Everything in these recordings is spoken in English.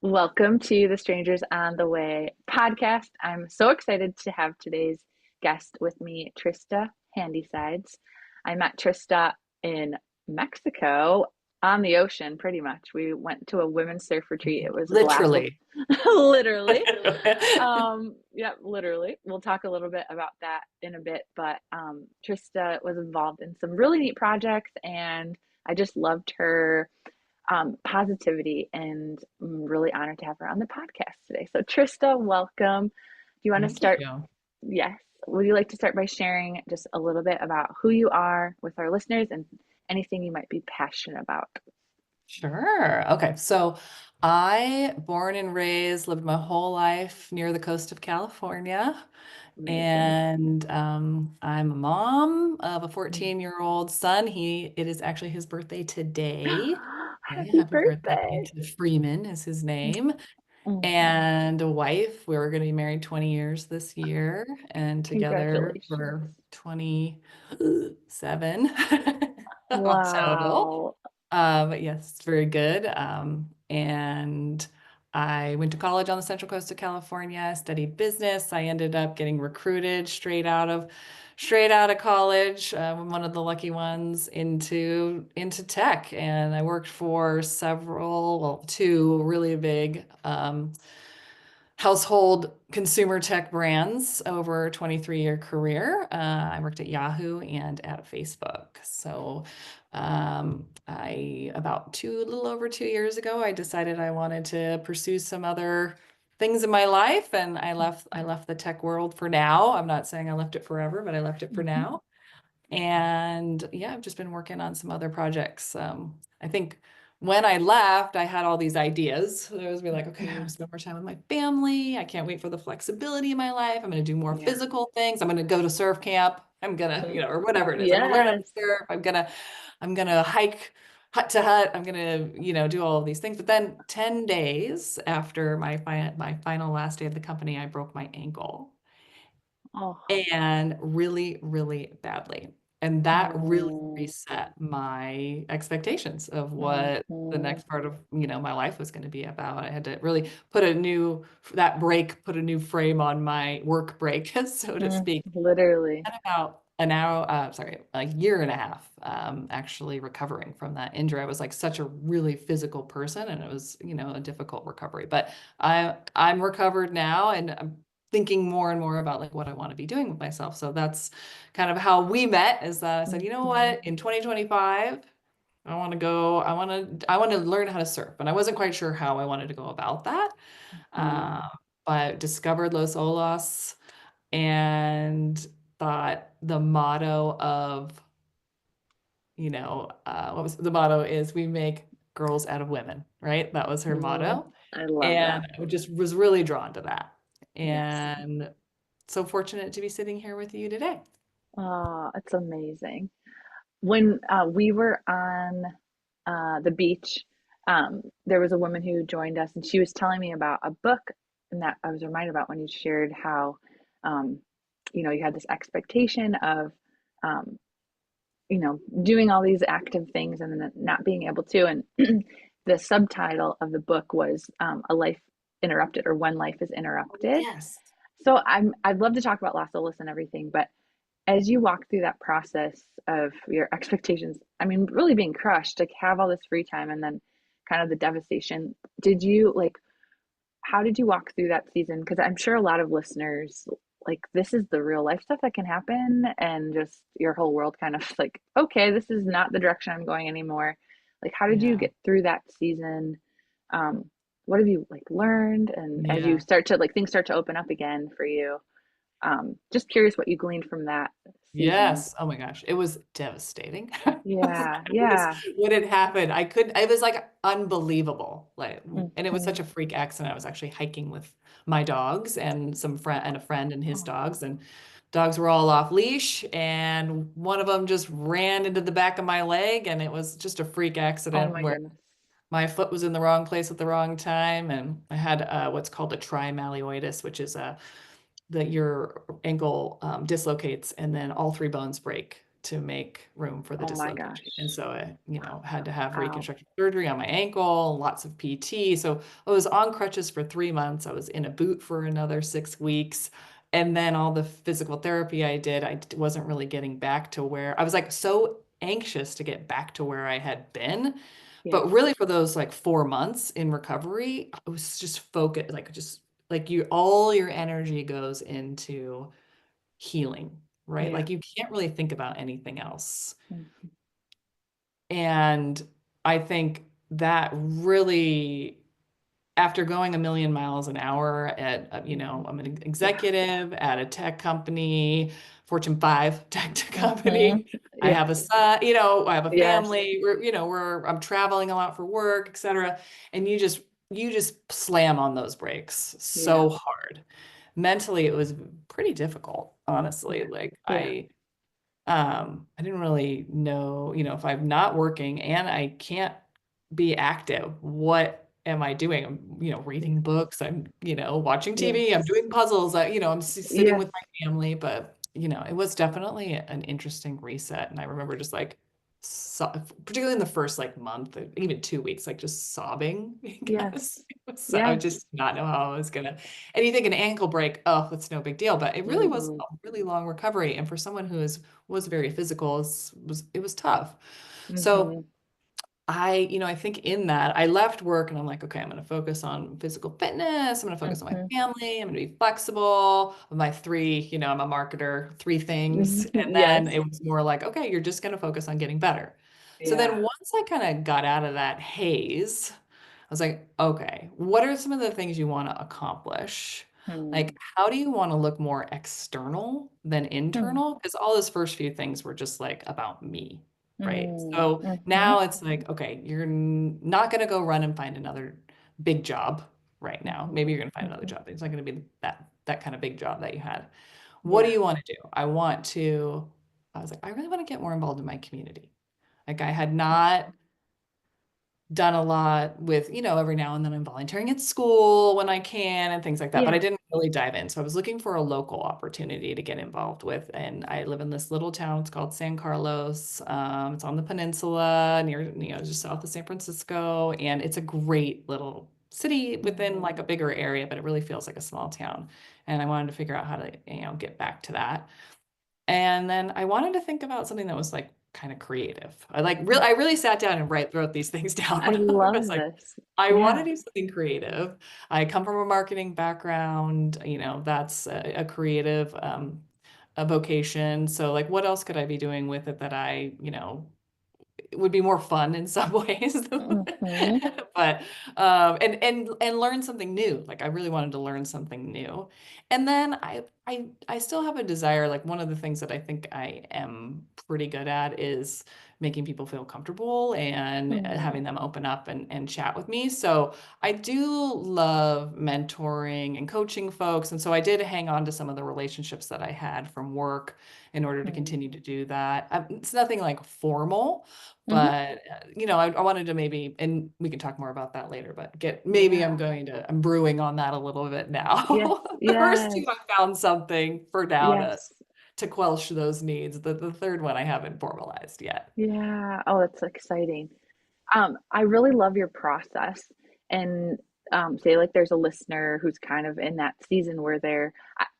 Welcome to the Strangers on the Way podcast. I'm so excited to have today's guest with me, Trista Handisides. I met Trista in Mexico on the ocean, pretty much. We went to a women's surf retreat. It was a blast. Literally. Literally. Yeah, literally. We'll talk a little bit about that in a bit, but Trista was involved in some really neat projects, and I just loved her positivity, and I'm really honored to have her on the podcast today. So, Trista, welcome. Do you want to Thank start? you. Yes. Would you like to start by sharing just a little bit about who you are with our listeners and anything you might be passionate about? Sure. Okay. So I born and raised, lived my whole life near the coast of California. Amazing. And I'm a mom of a Mm. 14-year-old son. It is actually his birthday today. Okay, Happy happy birthday birthday. to Freeman is his name. Mhm. And a wife. We were going to be married 20 years this year and together Congratulations. for 27 total. Wow. But yes, it's very good. And I went to college on the Central Coast of California, studied business. I ended up getting recruited straight out of college. I'm one of the lucky ones into tech, and I worked for two really big household consumer tech brands over a 23-year career. I worked at Yahoo and at Facebook. So a little over 2 years ago, I decided I wanted to pursue some other things in my life, and I left the tech world for now. I'm not saying I left it forever, but I left it for Mhm. now. And yeah, I've just been working on some other projects. I think when I left, I had all these ideas. So I was be like, okay, I'm gonna Mhm. spend more time with my family. I can't wait for the flexibility in my life. I'm gonna do more Yeah. physical things. I'm gonna go to surf camp. I'm gonna, Mm. or whatever it is. I'm gonna learn how to Yes. surf. I'm gonna hike hut to hut. I'm gonna, do all of these things. But then 10 days after my final last day of the company, I broke my ankle Oh. and really, really badly. And that really Mm. reset my expectations of what the Mhm. next part of, my life was going to be about. I had to really put a new frame on my work break, so to speak. Literally. And about an hour, sorry, a year and a half, actually recovering from that injury. I was like such a really physical person, and it was, a difficult recovery. But I'm recovered now, and I'm thinking more and more about like what I want to be doing with myself. So that's kind of how we met. Is that I said, you know Mhm. what, in 2025, I want to learn how to surf, and I wasn't quite sure how I wanted to go about that. Mhm. Uh, but discovered Los Olas and thought the motto of, what was the motto is we make girls out of women, right? That was her Mhm. motto. I love that. And I just was really drawn to that. Yes. And so fortunate to be sitting here with you today. Oh, it's amazing. When we were on the beach, there was a woman who joined us, and she was telling me about a book, and that I was reminded about when you shared how, um, you had this expectation of, um, doing all these active things and then not being able to. And the subtitle of the book was "A Life Interrupted" or "When Life is Interrupted." Yes. So I'd love to talk about Last Solus and everything, but as you walk through that process of your expectations, I mean, really being crushed, like have all this free time and then kind of the devastation. Did you like, how did you walk through that season? Because I'm sure a lot of listeners, like, this is the real life stuff that can happen, and just your whole world kind of like, okay, this is not the direction I'm going anymore. Like, how did you Yeah. get through that season? Um, what have you like learned? And as you Yeah. start to like things start to open up again for you, just curious what you gleaned from that season. Yes. Oh my gosh. It was devastating. Yeah, It was yeah. what had happened. It was like unbelievable. And it was Mhm. such a freak accident. I was actually hiking with my dogs and a friend and his Oh, dogs, and dogs were all off leash, and one of them just ran into the back of my leg, and it was just a freak oh accident my where goodness. my foot was in the wrong place at the wrong time, and I had what's called a trimalleoitis, which is that your ankle dislocates and then all three bones break to make room for the Oh my dislocation. And gosh. so I, had to have Ouch. reconstructive surgery on my ankle, lots of PT. So I was on crutches for 3 months. I was in a boot for another 6 weeks. And then all the physical therapy I did, wasn't really getting back to where I was like so anxious to get back to where I had been. But Yes. really for those like 4 months in recovery, I was just focused, like just like all your energy goes into healing, right? Yeah. Like you can't really think about anything else. Mhm. And I think that really, after going a million miles an hour at, Mhm. I'm an Yeah. executive at a tech company, Fortune 5 tech Mhm. company. I have a Yes. son, I have a Yes. family. I'm traveling a lot for work, etc. And you just slam on those brakes Yeah. so hard. Mentally, it was pretty difficult, honestly. Yeah. Like Yeah. I didn't really know, if I'm not working and I can't be active, what am I doing? I'm, Yeah. reading books, I'm, watching TV, I'm Yes. doing puzzles, I'm sitting Yes. with my family, but it was definitely an interesting reset. And I remember just like, particularly in the first like month, even 2 weeks, like just sobbing because Yes. I Yes. just did not know how I was gonna. And you think an ankle break, oh, that's no big deal, but it really was Mm-mm. a really long recovery. And for someone who was very physical, it was tough. So Mm-hmm. I think in that I left work and I'm like, okay, I'm going to focus on physical fitness. I'm going to focus on my Mm-hmm. family. I'm going to be flexible with my three, I'm a marketer, three things. And then Yes. it was more like, okay, you're just going to focus on getting better. So then Yeah. once I kind of got out of that haze, I was like, okay, what are some of the things you want to accomplish? Like, Mm. how do you want to look more external than Mm. internal? Because all those first few things were just like about me, right? Mm. So Mm-hmm. now it's like, okay, you're not going to go run and find another big job right now. Mm-hmm. Maybe you're going to find another Mm-hmm. job. It's not going to be that kind of big job that you had. What do Yeah. you want to do? I was like, I really want to get more involved in my community. Like I had not done a lot with, every now and then I'm volunteering at school when I can and things like that, but I Yeah. didn't really dive in. So I was looking for a local opportunity to get involved with. And I live in this little town. It's called San Carlos. It's on the peninsula near, just south of San Francisco. And it's a great little city within like Mm-hmm. a bigger area, but it really feels like a small town. And I wanted to figure out how to, get back to that. And then I wanted to think about something that was like kind of creative. I really sat down and wrote these things down. I I was love like, this. I want to Yeah. do something creative. I come from a marketing background, that's a creative a vocation. So like what else could I be doing with it that it would be more fun in some ways. Mm-hmm. But and learn something new. Like I really wanted to learn something new. And then I still have a desire, like one of the things that I think I am pretty good at is making people feel comfortable and Mm. having them open up and chat with me. So I do love mentoring and coaching folks. And so I did hang on to some of the relationships that I had from work in order to Mm. continue to do that. It's nothing like formal, Mm-hmm. but I wanted to maybe, and we can talk more about that later, but maybe Yeah. I'm brewing on that a little bit Yes. now. The first two, Yes. I found something for now Yes. to quelch those needs. The third one I haven't formalized yet. Yeah. Oh, that's exciting. I really love your process and say like there's a listener who's kind of in that season where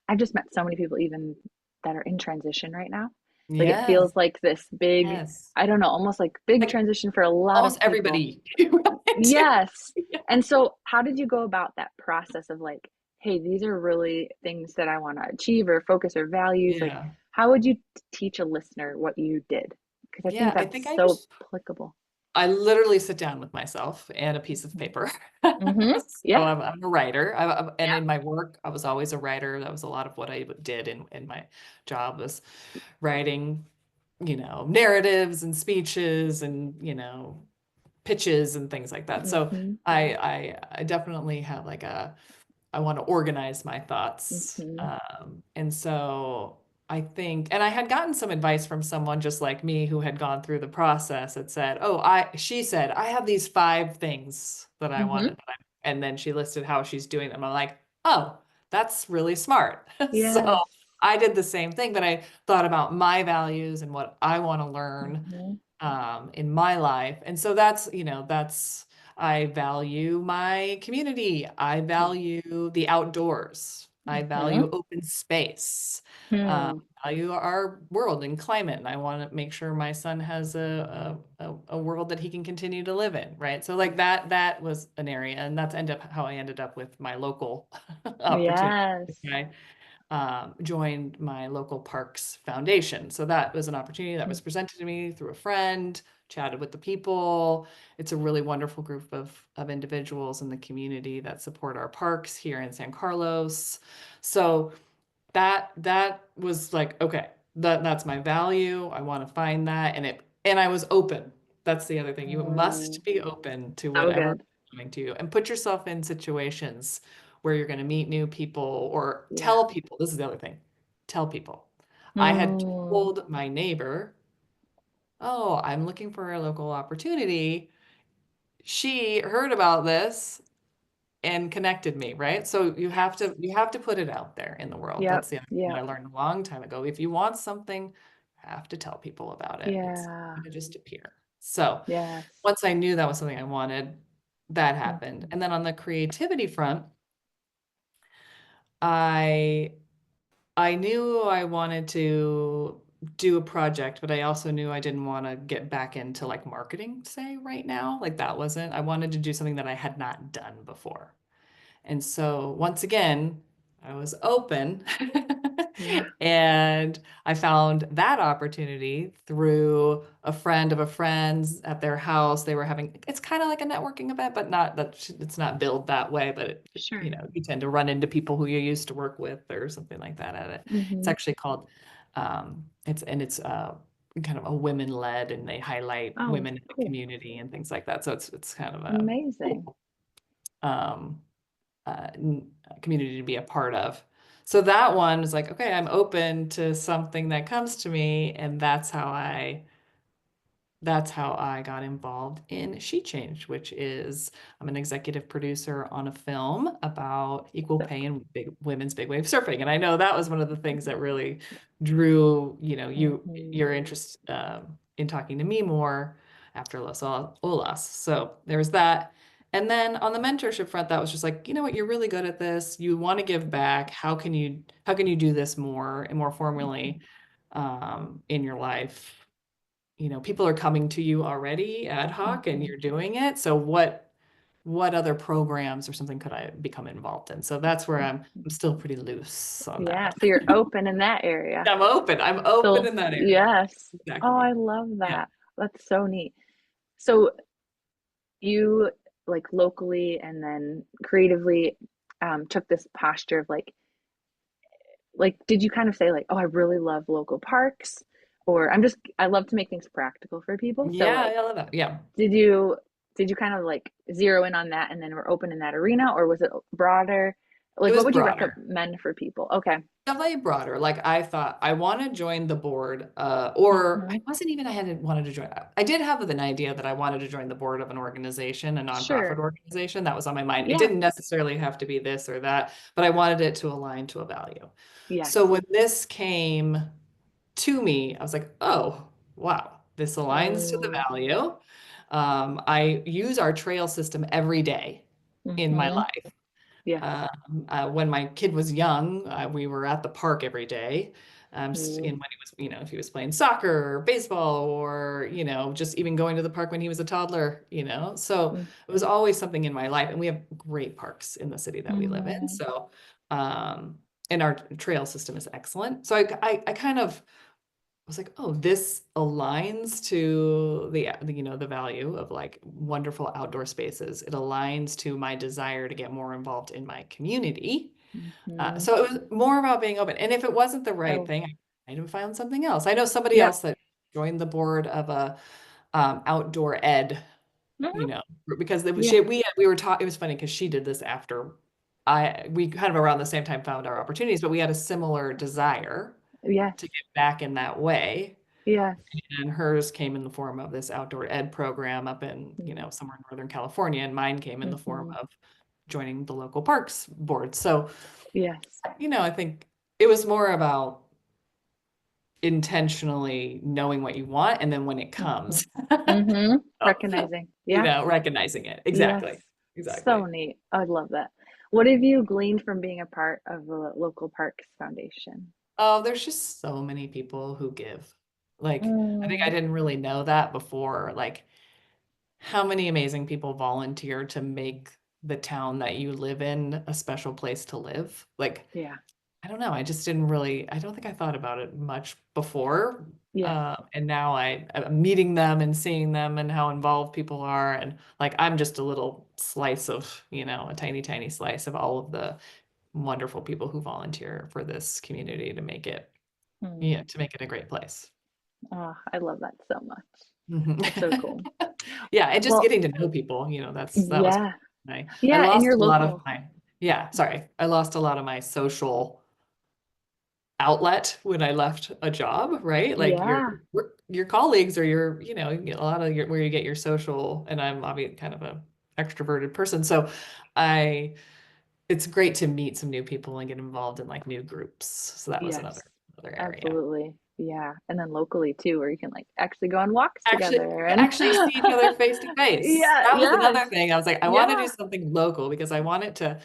I've just met so many people even that are in transition right now. Like it Yes, feels like this big, yes. I don't know, almost like big Like transition for a lot almost of people. everybody run into. Yes. Yeah. And so how did you go about that process of like, hey, these are really things that I want to achieve or focus or values? Like, Yeah. how would you teach a listener what you did? Because I think Yeah. that's so applicable. I literally sit down with myself and a piece of paper. Mm-hmm. So Yeah. I'm a writer. And Yeah. in my work, I was always a writer. That was a lot of what I did in my job was writing, narratives and speeches and, pitches and things like that. So Mm-hmm. I definitely have like I want to organize my thoughts. Mm-hmm. And so I think, and I had gotten some advice from someone just like me who had gone through the process that said, oh, she said, I have these 5 things that I Mm-hmm. wanted. And then she listed how she's doing them. I'm like, oh, that's really smart. So Yes. I did the same thing, but I thought about my values and what I want to learn Hmm. in my life. And so that's, I value my community. I Yeah. value the outdoors. I Hmm. value open space. Um, Hmm. value our world and climate. And I want to make sure my son has a world that he can continue to live in, right? So like that was an area, and that's end up how I ended up with my local opportunity. Yes. Joined my local parks foundation. So that was an opportunity that was Mm. presented to me through a friend, chatted with the people. It's a really wonderful group of individuals in the community that support our parks here in San Carlos. So that was like, okay, that's my value. I want to find that. And I was open. That's the other thing. You Mm. must be open to So whatever is good. coming to you and put yourself in situations where you're going to meet new people or Yeah. tell people. This is the other thing. Tell people. I had Mm. told my neighbor, "Oh, I'm looking for a local opportunity." She heard about this and connected me, right? So Yes. you have to put it out there in the world. Yep. That's the other thing that I Yep. learned a long time ago. If you want something, you have to tell people about it. It's Yeah. going to just appear. So Yes. once I knew that was something I wanted, that happened. Mhm. And then on the creativity front, I I knew I wanted to do a project, but I also knew I didn't want to get back into like marketing, say right now. Like that wasn't, I wanted to do something that I had not done before. And so once again, I was open Yeah. and I found that opportunity through a friend of a friend's at their house. They were having, it's kind of like a networking event, but not that it's not billed that way, but Sure. you tend to run into people who you used to work with or something like that at it. It's Hmm. actually called, it's kind of a women led and they highlight Oh, women in the cool. community and things like that. So it's kind of a Amazing. cool. Um, community to be a part of. So that one was like, okay, I'm open to something that comes to me, and that's how I got involved in She Changed, which is I'm an executive producer on a film about equal So pay cool. and women's big wave surfing. And I know that was one of the things that really drew, Hmm. your interest in talking to me more after Los Olas. So there was that. And then on the mentorship front, that was just like, you know what, you're really good at this. You want to give back. How can you do this more and more formally in your life? People are coming to you already ad hoc and Hmm. you're doing it. So what other programs or something could I become involved in? So that's where I'm still pretty loose on that Yeah. one. So you're open in that area. I'm open. I'm open So in that area. yes. Oh, I Exactly. love Yeah. that. That's so neat. So you like locally and then creatively took this posture of like did you kind of say like, oh, I really love local parks? Or I love to make things practical for people. So Yeah, like I love that. Yeah. did you kind of like zero in on that and then we're open in that arena, or was it broader? It Like what was would you broader. recommend for people? Okay. Definitely broader. Like I thought I want to join the board, or Hmm. I wasn't even I hadn't wanted to join. I did have an idea that I wanted to join the board of an organization, a nonprofit Sure. organization. That was on my mind. It Yeah. didn't necessarily have to be this or that, but I wanted it to align to a value. So Yes. when this came to me, I was like, oh, wow, this aligns to the Mm. value. I use our trail system every day in my Hmm. life. Yes. When my kid was young, we were at the park every day. Mm. And when he was, if he was playing soccer or baseball or, just even going to the park when he was a toddler. So it was always something in my life. And we have great parks in the city that we live in. Mm. So, um, and our trail system is excellent. So I kind of was like, oh, this aligns to the value of like wonderful outdoor spaces. It aligns to my desire to get more involved in my community. Hmm. So it was more about being open. And if it wasn't the right So thing, I might have found something else. I know somebody yep. else that joined the board of a outdoor ed, Mhm. because Yeah. we were taught. It was funny because she did this after we kind of around the same time found our opportunities, but we had a similar desire to Yes. get back in that way. Yes. And hers came in the form of this outdoor ed program up in, somewhere in Northern California, and mine came in the form Mm-hmm. of joining the local parks board. So, Yes. I think it was more about intentionally knowing what you want and then when it Hmm. comes, Hmm. oh, Recognizing. Yeah. recognizing it. Yes. Exactly. So Exactly. neat. I love that. What have you gleaned from being a part of the local parks foundation? Oh, there's just so many people who give. Like, I think I Mm, didn't really know that before. Like, how many amazing people volunteer to make the town that you live in a special place to live? Like, yeah. I don't know. I just didn't really, I don't think I thought about it much before. Yes. And now I'm meeting them and seeing them and how involved people are. And like, I'm just a little slice of, a tiny, tiny slice of all of the wonderful people who volunteer for this community to make it, Mm. to make it a great place. Oh, I love that so much. That's so Mhm. cool. Yeah, and just Well, getting to know people, that was yeah. I Yeah, and lost you're a lot of local. my yeah, sorry. I lost a lot of my social outlet when I left a job, right? Like Yeah. your colleagues or you get a lot of your where you get your social, and I'm obviously kind of a extroverted person. So I it's great to meet some new people and get involved in like new groups. So that was Yes. another area. Absolutely. Yeah. And then locally too, where you can like actually go on walks Actually together and actually see each other face to face. yeah, That was yes. another thing. I was like, I want to do Yeah. something local because I want it to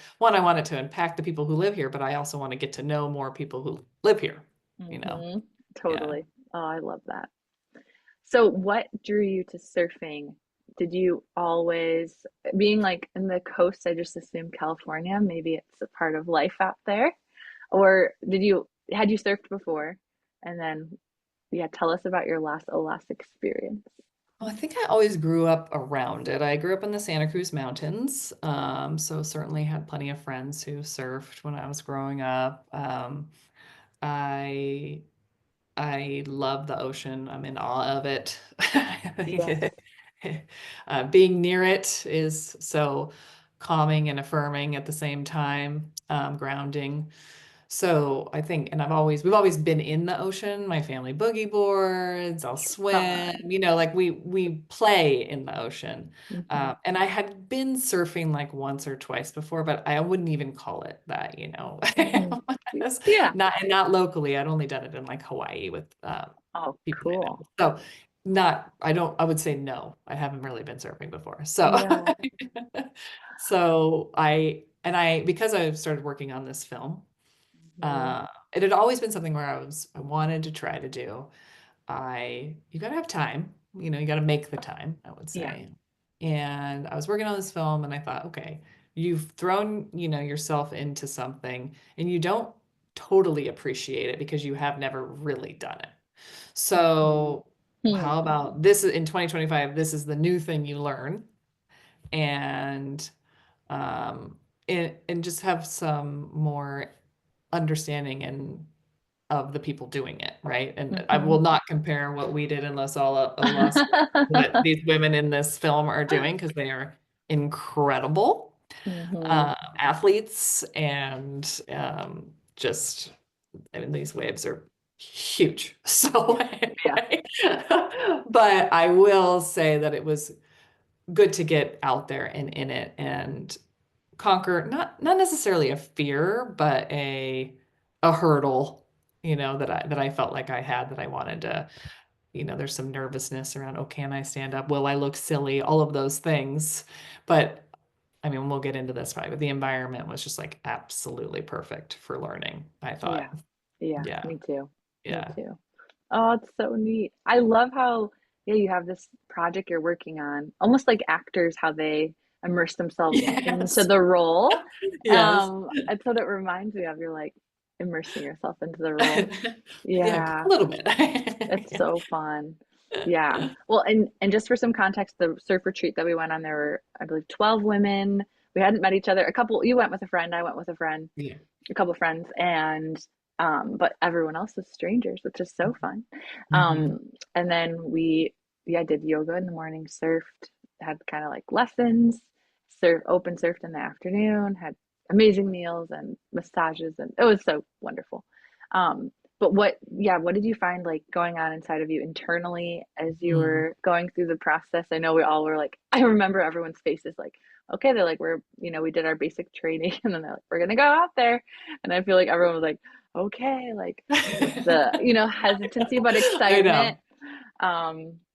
impact the people who live here, but I also want to get to know more people who live here, you know. Hmm. Yeah. Totally. Oh, I love that. So what drew you to surfing? Did you always, being like in the coast, I just assumed California, maybe it's a part of life out there. Or had you surfed before? And then, yeah, tell us about your last experience. Well, I think I always grew up around it. I grew up in the Santa Cruz Mountains, so certainly had plenty of friends who surfed when I was growing up. I I love the ocean. I'm in awe of it. Yes. Being near it is so calming and affirming at the same time, grounding. So I think, and we've always been in the ocean. My family boogie boards, I'll swim, Fun. like we play in the ocean. Hmm. And I had been surfing like once or twice before, but I wouldn't even call it that. Hmm. Just Yeah. not locally. I'd only done it in like Hawaii with Oh, people I cool. know. So not, I would say no, I haven't really been surfing before. So Yeah. because I started working on this film, Hmm. it had always been something where I wanted to try to do. You gotta have time, you gotta make the time, I would Yeah. say. And I was working on this film and I thought, okay, you've thrown, yourself into something and you don't totally appreciate it because you have never really done it. Hmm. So how about this in 2025, this is the new thing you learn and um and just have some more understanding and of the people doing it, right? And I Hmm. will not compare what we did in Los what these women in this film are doing because they are incredible Hmm. athletes and just I mean these waves are huge. So Yeah. anyway, but I will say that it was good to get out there and in it and conquer not necessarily a fear, but a hurdle, that I felt like I had that I wanted to, there's some nervousness around, oh, can I stand up? Will I look silly? All of those things. But I mean, we'll get into this probably, but the environment was just like absolutely perfect for learning, I Yeah. thought. Yeah. Yeah. Me too. Me Yeah. too. Oh, it's so neat. I love how, yeah, you have this project you're working on, almost like actors, how they immerse themselves into Yes. the role. Yes. That's what it reminds me of. You're like immersing yourself into the role. Yeah, Yeah, a little bit. it's so fun. Yeah. Well, and just for some context, the surf retreat that we went on, there were, I believe, 12 women. We hadn't met each other. A couple, you went with a friend, I went with a friend, Yeah. a couple friends, and but everyone else was strangers, which is so fun. Mhm. And then we, yeah, did yoga in the morning, surfed, had kind of like lessons, open surfed in the afternoon, had amazing meals and massages, and it was so wonderful. But what did you find like going on inside of you internally as you Mm. were going through the process? I know we all were like, I remember everyone's faces like, okay, they're like, we did our basic training and then they're like, we're gonna go out there. And I feel like everyone was like, okay, like the, hesitancy but I excitement. know.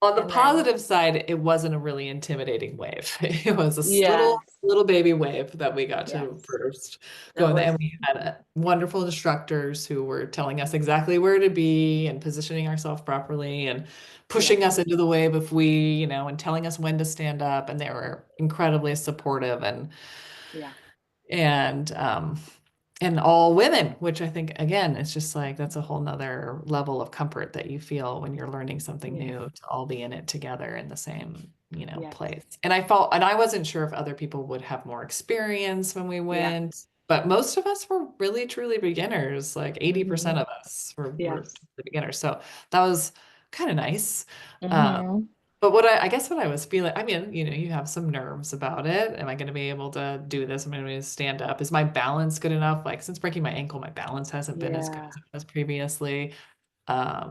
On the And then positive side, it wasn't a really intimidating wave. It was a little yes, little baby wave that we got to yes, first go that in there. was And we had wonderful instructors who were telling us exactly where to be and positioning ourselves properly and yes, pushing us into the wave if we, and telling us when to stand up. And they were incredibly supportive yeah, and and all women, which I think again, it's just like that's a whole nother level of comfort that you feel when you're learning something yes, new to all be in it together in the same, yes, place. And I felt, and I wasn't sure if other people would have more experience when we yeah, went, but most of us were really truly beginners. Like 80% mm-hmm, of us were yes, the beginners. So that was kind of nice. Um, mm-hmm, but I guess what I was feeling, I mean, you have some nerves about it. Am I going to be able to do this? Am I going to stand up? Is my balance good enough? Like since breaking my ankle, my balance hasn't been as good yeah, as it was previously.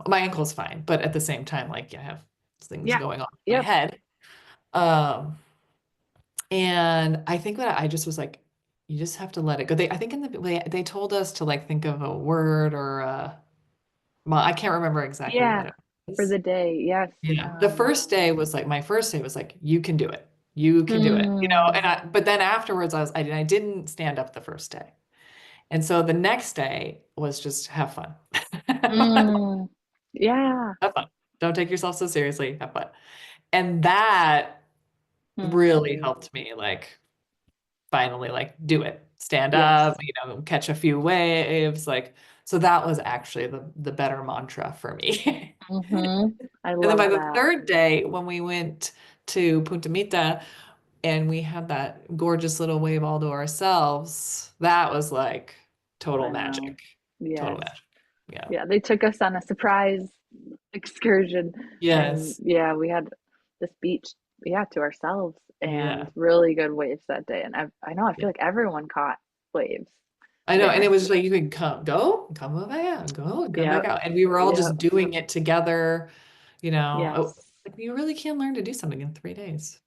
My ankle's fine, but at the same time, like I have things yeah, going on in my yep, head. Um, and I think that I just was like, you just have to let it go. I think in the way they told us to like think of a word or well, I can't remember exactly what yeah, it for was. the day, yes, Yeah. The first day was like my first day was like, you can do it. You can do it. mm, But then afterwards I didn't stand up the first day. And so the next day was just have fun. mm, yeah, Have fun. Don't take yourself so seriously. Have fun. And that really mm, helped me like finally like do it. Stand up, yes, catch a few waves. Like, so that was actually the better mantra for me. mm-hmm, I And then love by the that, third day, when we went to Punta Mita and we had that gorgeous little wave all to ourselves, that was like total I know, magic. Total yes. magic. Yeah. Yeah, they took us on a surprise excursion, and Yes. yeah, we had this beach, yeah, to ourselves, and Yeah. really good waves that day. And I know I Yeah. feel like everyone caught waves I know. And it there. was just like you could come back out, go and come back Yep, out. And we were all yep, just doing it together, Oh, yes. like you really can learn to do something in 3 days.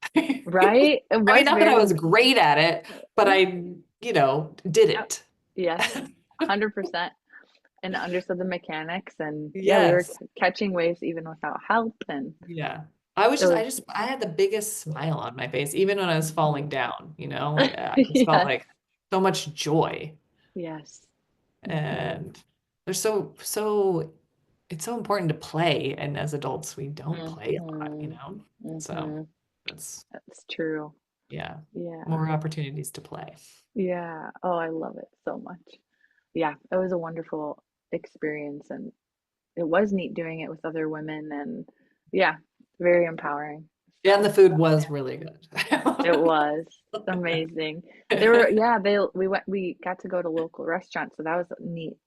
Right? It I mean, was not that I very, was great at it, but I, did yep, it. yes, 100%. And understood the mechanics, and yeah, we were Yes. catching waves even without help, and Yeah. it was, I had the biggest smile on my face, even when I was falling mhm. down, like I just felt Yes, like so much joy. yes. Hmm. And there's it's so important to play. And as adults, we don't play a lot, Hmm. So Hmm. that's, That's true. yeah, Yeah. more opportunities to play. Yeah. Oh, I love it so much. Yeah, it was a wonderful experience, and it was neat doing it with other women, and yeah, very empowering. Yeah, and So, the food was really good. it was amazing. There were, yeah, we got to go to local restaurants, so that was a neat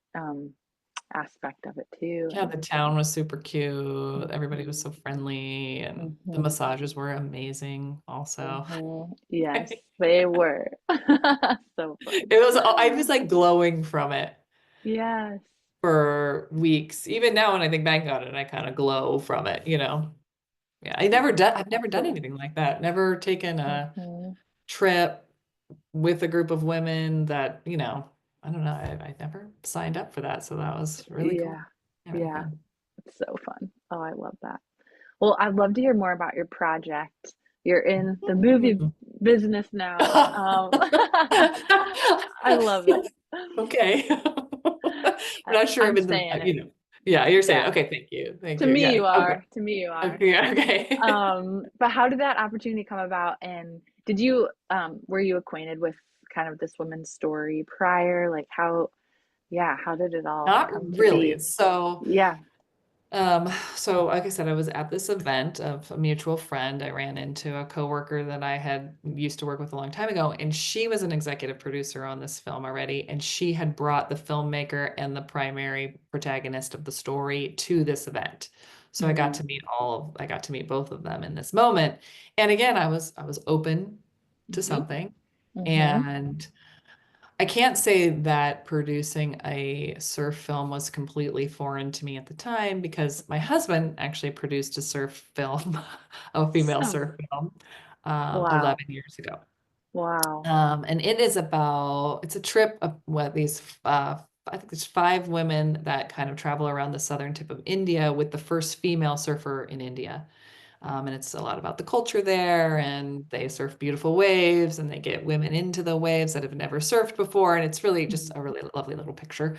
aspect of it too. Yeah, And the town was super cute. Everybody was mhm, so friendly, and the mhm, massages were amazing also. mhm. Yes, they were. So fun. I was like glowing from it Yes. for weeks. Even now when I think back on it, I kind of glow from it. Yeah, Yeah, I've never done absolutely. anything like that. Never taken a Hmm. trip with a group of women that, I don't know. I never signed up for that. So that was really cool. Yeah. Yeah, really Yeah. fun. It's so fun. Oh, I love that. Well, I'd love to hear more about your project. You're in the movie Hmm. business now. I love it. Okay. I'm not sure I'm I'm in the, saying it. yeah, you're saying, Yeah. okay, thank you. Thank To you. me, Yeah. you Okay. are. To me, you are. Okay. Yeah, okay. But how did that opportunity come about? And were you acquainted with kind of this woman's story prior? Like yeah, how did it all Not come to really. be? So, Yeah. like I said, I was at this event of a mutual friend. I ran into a coworker that I had used to work with a long time ago, and she was an executive producer on this film already, and she had brought the filmmaker and the primary protagonist of the story to this event. So Mm, I got to meet both of them in this moment. And again, I was open to mm-hmm, something. mm-hmm, And I can't say that producing a surf film was completely foreign to me at the time because my husband actually produced a surf film, a female so, surf film, wow. 11 years ago. Wow. And it's a trip of what these I think there's 5 women that kind of travel around the southern tip of India with the first female surfer in India. And it's a lot about the culture there, and they surf beautiful waves, and they get women into the waves that have never surfed before. And it's really just Mhm. a really lovely little picture.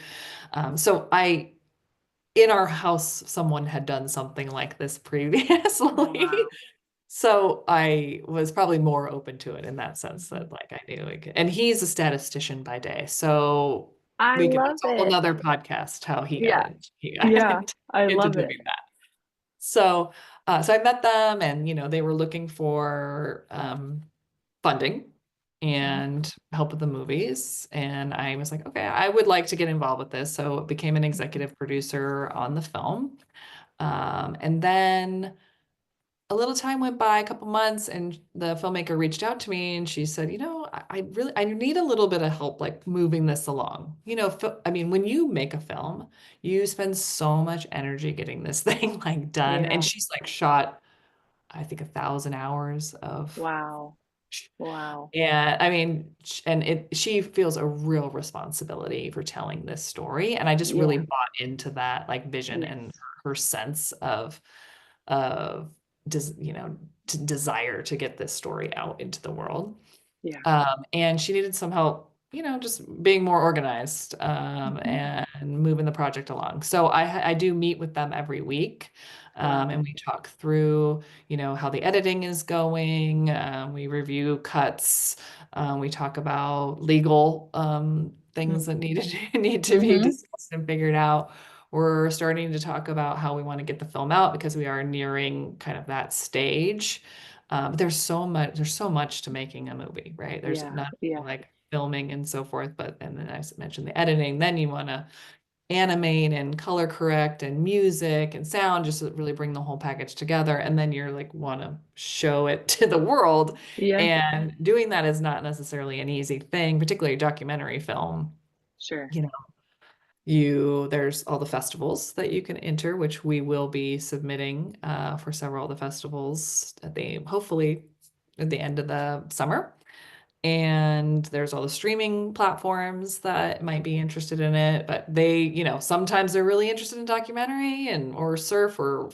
In our house, someone had done something like this Oh, previously. wow. So I was probably more open to it in that sense Mhm. that like I knew and he's a statistician by day. So I love that's a whole it. nother podcast how Yeah. he got Yeah. I into love it. doing that. So so I met them, and they were looking for funding Mhm. and help with the movies. And I was like, okay, I would like to get involved with this. So I became an Mhm. executive producer on the film. And then a little time went by, a couple months, and the filmmaker reached out to me and she said, I need a little bit of help like moving this along. I mean, when you make a film, you spend so much energy getting this thing like done. And Yeah. she's like shot, I think, 1,000 hours of. Wow. Wow. And I mean, she feels a real responsibility for telling this story. And I just really Yeah. bought into that like vision and Yes. her sense of desire to get this story out into the world. Yeah. And she needed some help, just being more organized, Mhm. and moving the project along. So I do meet with them every week, Wow. and we talk through, how the editing is going. We review cuts. We talk about legal things Mm. that need to be Mhm. discussed and figured out. We're starting to talk about how we want to get the film out because we are nearing kind of that stage. But there's so much to making a movie, right? There's Yeah. not Yeah. only like filming and so forth, but and then I mentioned the editing. Then you want to animate and color correct and music and sound just to really bring the whole package together. And then you're like want to show it to the world. Yes. And doing that is not necessarily an easy thing, particularly a documentary film. Sure. You know, there's all the festivals that you can enter, which we will be submitting for several of the festivals hopefully at the end of the summer. And there's all the streaming platforms that might be interested in it, but sometimes they're really interested in documentary and or surf or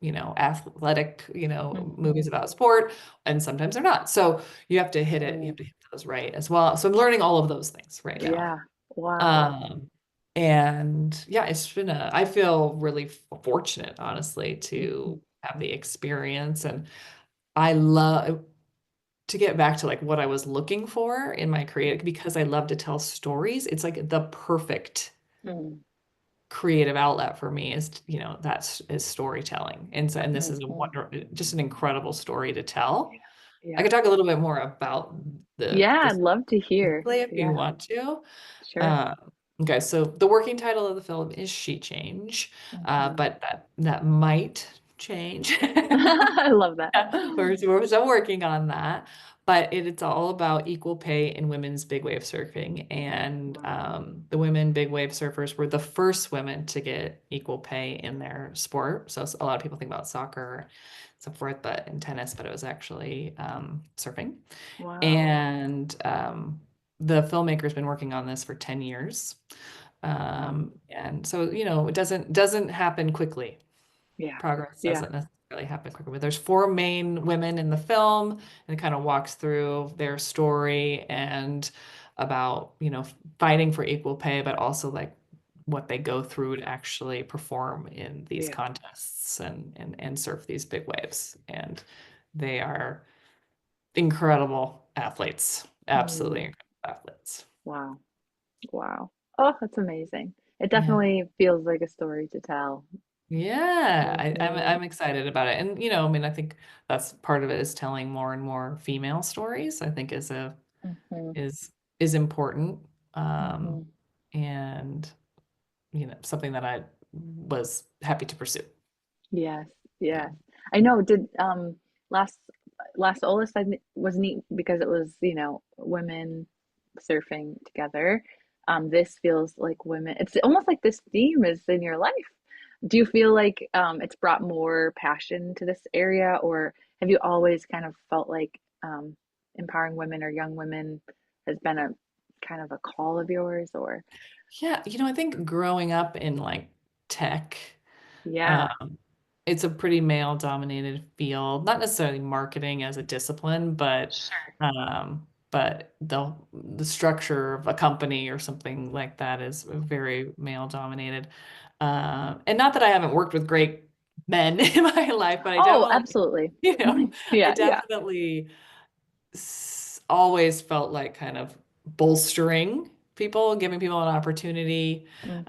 athletic, movies Mhm. about sport, and sometimes they're not. So you Mm. have to hit those right as well. So I'm learning all of those things right now. Yeah. Wow. Um, and yeah, I feel really fortunate, honestly, Mhm. to have the experience. And I love to get back to like what I was looking for in my creative, because I love to tell stories. It's like the perfect Mm. creative outlet for me is storytelling. And this is Mhm. just an incredible story to tell. I Yeah. could talk a little bit more about Yeah, the I'd love to hear. screenplay if you Yeah. want to. Sure. Um, okay, so the working title of the film is She Change, Mhm. but that might change. I love that. We're still working on that, but it's all about equal pay in women's big wave surfing. And Wow. the women big wave surfers were the first women to get equal pay in their sport. So a lot of people think about soccer, and so forth, but in tennis, but it was actually surfing. Wow. And the filmmaker's been working on this for 10 years. Wow. And so, it doesn't happen quickly. Yeah. Progress Yeah. doesn't necessarily happen quickly. But there's 4 main women in the film, and it kind of walks through their story and about, fighting for equal pay, but also like what they go through to actually perform in these Yeah. contests and surf these big waves. And they are incredible athletes, absolutely Mm. incredible athletes. Wow. Wow. Oh, that's amazing. It Yeah. definitely feels like a story to tell. Yeah, Mhm. I'm excited about it. And I mean, I think that's part of it is telling more and more female stories, I think Mhm. is is important. Um, Mhm. and something that I was happy to pursue. Yes. Yeah. Yes. I know. Did last last Olist was neat because it was, women surfing together. This feels like women. It's almost like this theme is in your life. Do you feel like it's brought more passion to this area, or have you always kind of felt like empowering women or young women has been a kind of a call of yours or Yeah, I think growing up in like tech, yeah. um, it's a pretty male dominated field, not necessarily marketing as a discipline, Sure. but the structure of a company or something like that is very male dominated. And not that I haven't worked with great men in my life, but I Oh, definitely, absolutely. I Yeah, yeah. definitely always felt like kind of bolstering people, giving people an opportunity, Hmm.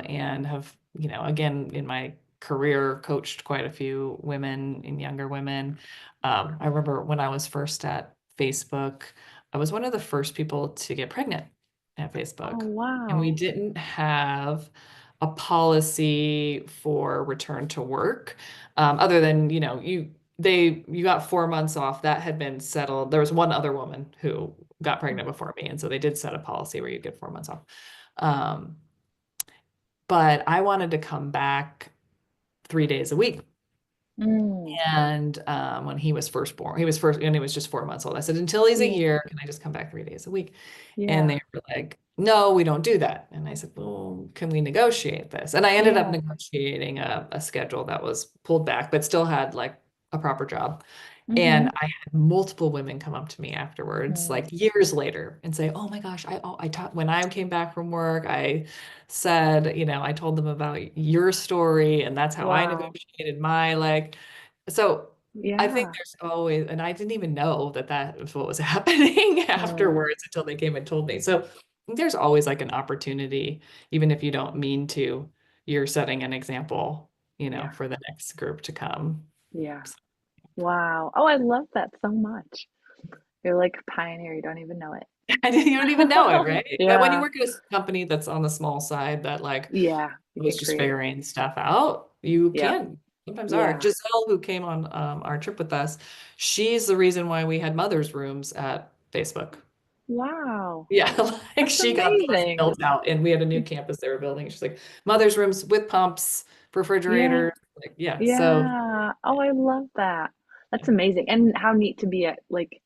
and have, again, in my career, coached quite a few women and younger women. I remember when I was first at Facebook, I was one of the first people to get pregnant at Oh, Facebook. And we wow. didn't have a policy for return to work, other than, you got 4 months off. That had been settled. There was one other woman who got pregnant before me, and so they did set a policy where you get 4 months off. Um, but I wanted to come back 3 days a week. Mm, And when he was first born, and he was just 4 months old. I said, until he's a yeah, year, can I just come back 3 days a week? And yeah, they were like, no, we don't do that. And I said, well, can we negotiate this? And I ended up yeah. negotiating a schedule that was pulled back, but still had like a proper job. And Hmm. I had multiple women come up to me afterwards, Mm, like years later, and say, "Oh my gosh, I taught when I came back from work, I said, I told them about your story, and that's how I wow. negotiated my like." So I think Yeah. there's always, and I didn't even know that that was what was happening Mm, afterwards until they came and told me. So there's always like an opportunity, even if you don't mean to, you're setting an example, yeah, for the next group to come. yeah. Wow. Oh, I love that so much. You're like a pioneer. You don't even know it. You don't even know it, right? But when you Yeah, work at a company that's on the small side that like yeah. You was can just create. figuring stuff out, you Yep. can sometimes are. Yeah. Giselle, who came on our trip with us, she's the reason why we had mothers' rooms at Facebook. Wow. Yeah, like That's she got those amazing. built out, and we had a new campus they were building. She's like, mothers' rooms with pumps, Yeah. refrigerators, like yeah. So Yeah. Oh, I love that. That's amazing. And how neat to be at like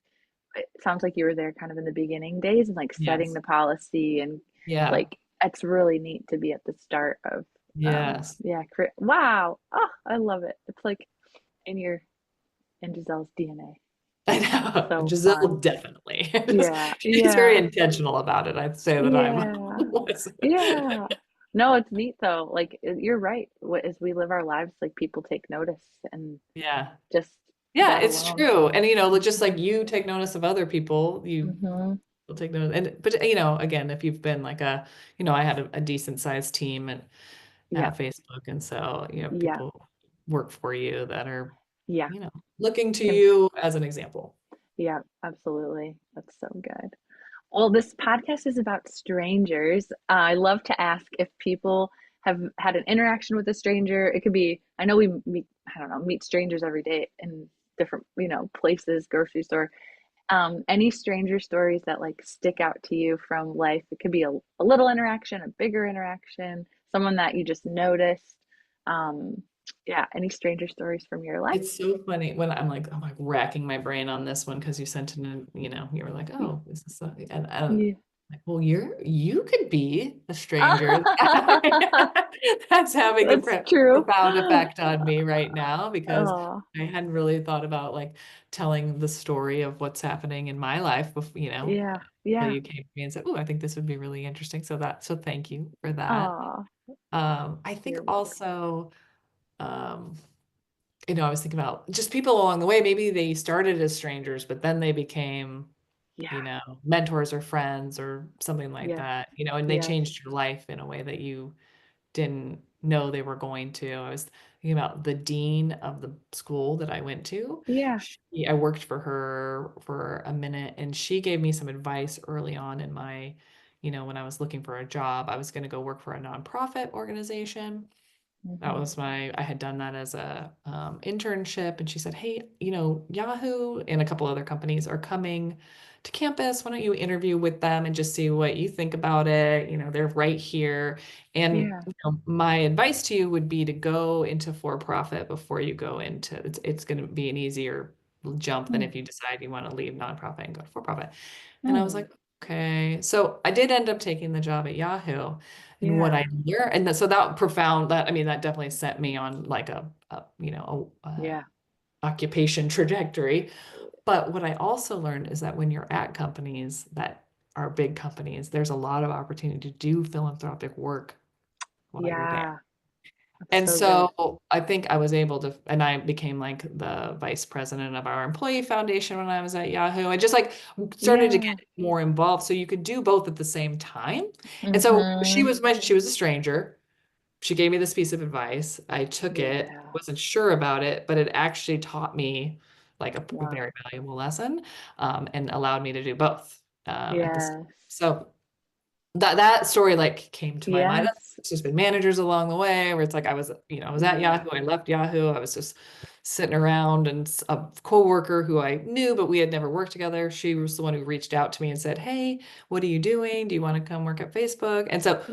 it sounds like you were there kind of in the beginning days and like setting yes, the policy and yeah, like it's really neat to be at the start of yes. yeah, wow. Oh, I love it. It's like in your in Giselle's DNA. I That's know. so Giselle fun. definitely. Yeah, She's very yeah, intentional about it. I'd say that I'm yeah, was. yeah. No, it's neat though. Like you're right. As we live our lives, like people take notice and Yeah. just Yeah, that it's alone. true. And just like you take notice of other people, you Mm-hmm. will take notice. And but again, if you've been like I had a decent sized team Yeah, at Facebook, and so yeah, people work for you that are, yeah. you know, looking to Can, you as an example. yeah, absolutely. That's so good. Well, this podcast is about strangers. I love to ask if people have had an interaction with a stranger. It could be, I know we meet, I don't know, meet strangers every day in different, places, grocery store. Any stranger stories that like stick out to you from life? It could be a little interaction, a bigger interaction, someone that you just noticed. Um, yeah, any stranger stories from your life? It's so funny when I'm like racking my brain on this one because you sent it in, you were like, oh, is this and Yeah. like, well, you could be a stranger that's having a That's true. profound effect on me right now because Oh, I hadn't really thought about like telling the story of what's happening in my life before, yeah, until yeah. you came to me and said, oh, I think this would be really interesting. So thank you for that. Oh, I think you're welcome. also, um, I was thinking about just people along the way. Maybe they started as strangers, but then they became, Yeah, mentors or friends or something like yes, that, and they yes. changed your life in a way that you didn't know they were going to. I was thinking about the dean of the school that I went to. Yeah. I worked for her for a minute, and she gave me some advice early on in my, when I was looking for a job. I was going to go work for a nonprofit organization. That Hmm. was I had done that as a internship. And she said, hey, Yahoo and a couple other companies are coming to campus. Why don't you interview with them and just see what you think about it? They're right here. And Yeah. my advice to you would be to go into for profit before you go into it's going to be an easier jump than Mm, if you decide you want to leave nonprofit and go to for profit. And I was mm. like, Okay. So I did end up taking the job at Yahoo. And what Yeah. I learned, and so that profound, that, I mean, that definitely set me on like a Yeah. occupation trajectory. But what I also learned is that when you're at companies that are big companies, there's a lot of opportunity to do philanthropic work while you're there. Yeah. That's And so good. so I think I was able to, and I became like the vice president of our employee foundation when I was at Yahoo. I just like started to get Yeah. more involved so you could do both at the same time. And so Mm-hmm. she was a stranger. She gave me this piece of advice. I took it, Yeah. wasn't sure about it, but it actually taught me like a Wow. very valuable lesson, and allowed me to do both, at this. Yes. So that story like came to my mind. Yes. It's just been managers along the way where it's like I was at Yeah. Yahoo, I left Yahoo, I was just sitting around, and a coworker who I knew but we had never worked together, she was the one who reached out to me and said, "Hey, what are you doing? Do you want to come work at Facebook?" And so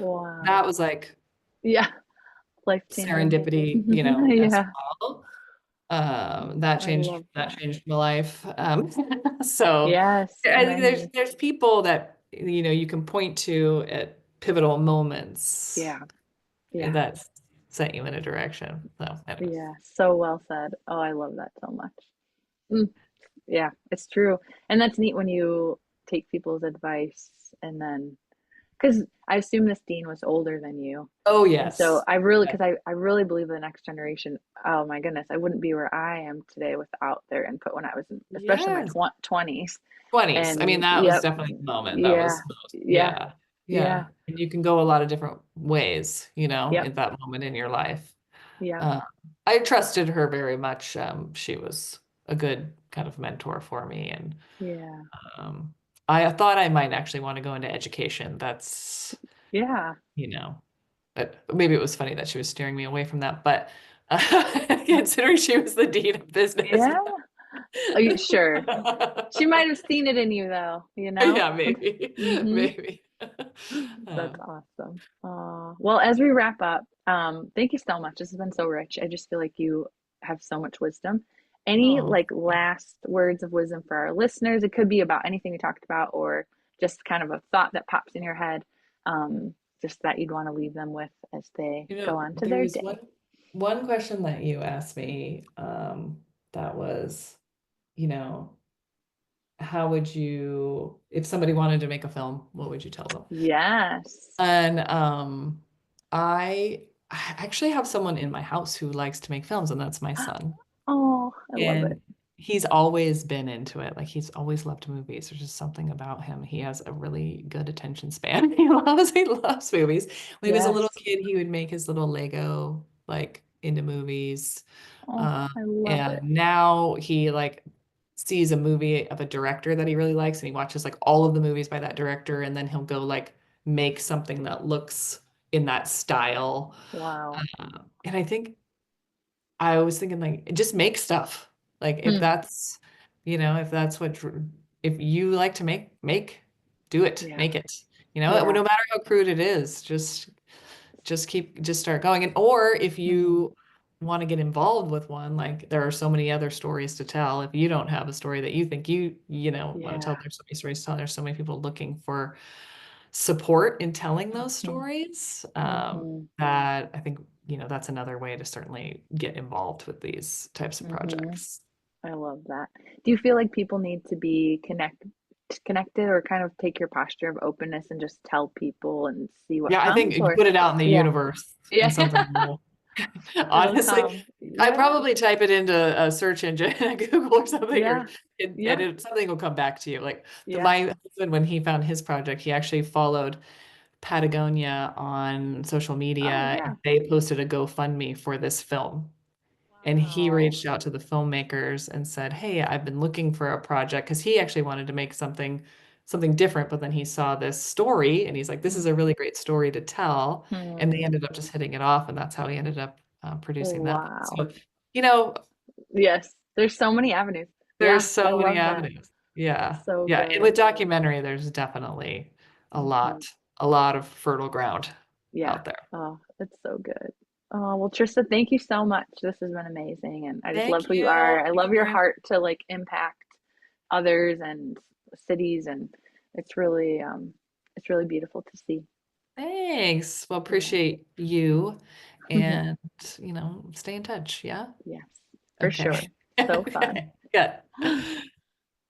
that Wow. was like Yeah. Life changing. serendipity, as Yeah. well. I love That that. changed my life. So Yes. I think Many. there's people that you can point to at pivotal moments Yeah. Yeah. that set you in a direction. So anyways. Yeah. So well said. Oh, I love that so much. Mm, yeah, it's true. And that's neat when you take people's advice and then, because I assume this dean was older than you. Oh And so yes. I really, Yeah. because I really believe the next generation, oh my goodness, I wouldn't be where I am today without their input when I was in, especially in my Yes. 20s. 20s. I mean, And that was yep, definitely the moment. That yeah, was most, yeah, yeah. yeah, Yeah. And you can go a lot of different ways, yep, in that moment in your life. yep, Uh, I trusted her very much. She was a good kind of mentor for me, and yeah, um, I thought I might actually want to go into education. That's, yeah, you know, maybe it was funny that she was steering me away from that, but considering she was the dean of business. yeah. Are you sure? She might have seen it in you though, you know? Yeah, maybe, Mm-hmm. maybe. That's Um, awesome. Well, as we wrap up, thank you so much. This has been so rich. I just feel like you have so much wisdom. Any oh, like last words of wisdom for our listeners? It could be about anything we talked about or just kind of a thought that pops in your head, just that you'd want to leave them with as they go on to there their was day. one question that you asked me, that was, you know, how would you, if somebody wanted to make a film, what would you tell them? Yes. And I actually have someone in my house who likes to make films, and that's my son. Oh, I love it. And he's always been into it. Like he's always loved movies. There's just something about him. He has a really good attention span. He loves movies. When he was a little Yes. kid, he would make his little Lego like into movies. Oh, Um, I love and it. now he like sees a movie of a director that he really likes, and he watches like all of the movies by that director, and then he'll go like make something that looks in that style. Wow. And I think I was thinking like just make stuff. Like if Hmm. that's, if that's if you like to make, do it, Yeah. make it. Yeah. No matter how crude it is, just start going. And or if Hmm. you want to get involved with one, like there are so many other stories to tell. If you don't have a story that you think want to tell, Yeah. there's so many stories to tell. There's so many people looking for support in telling those Hmm. stories, Hmm. that I think, that's another way to certainly get involved with these types of Hmm. projects. I love that. Do you feel like people need to be connected or kind of take your posture of openness and just tell people and see what Yeah, I think comes? you Or, put it out in the yeah, universe and yeah, something will, it'll honestly, come. I Yeah, probably type it into a search engine at Google or something, yeah, yeah, something will come back to you. Like yeah. my husband, when he found his project, he actually followed Patagonia on social Oh, media, yeah. and they posted a GoFundMe for this film. And he Wow. reached out to the filmmakers and said, "Hey, I've been looking for a project," because he actually wanted to make something different, but then he saw this story and he's like, "This is a really great story to tell." And they Hmm. ended up just hitting it off, and that's how he ended up producing that. Wow. So, you know, Yes, there's so many avenues. there's Yeah, I so many love that. avenues. Yeah. So Yeah. And good. with documentary, there's definitely a Hmm. lot, a lot of fertile ground Yeah. out there. Oh, it's so good. Oh, well, Trista, thank you so much. This has been amazing. And I just love Thank who you you. are. I Thank love you your very much. heart to like impact others and cities and It's really it's really beautiful to see. Thanks. Well, Yeah. appreciate you and, stay in touch. Yeah. Yes, for Okay. sure. So fun. Good.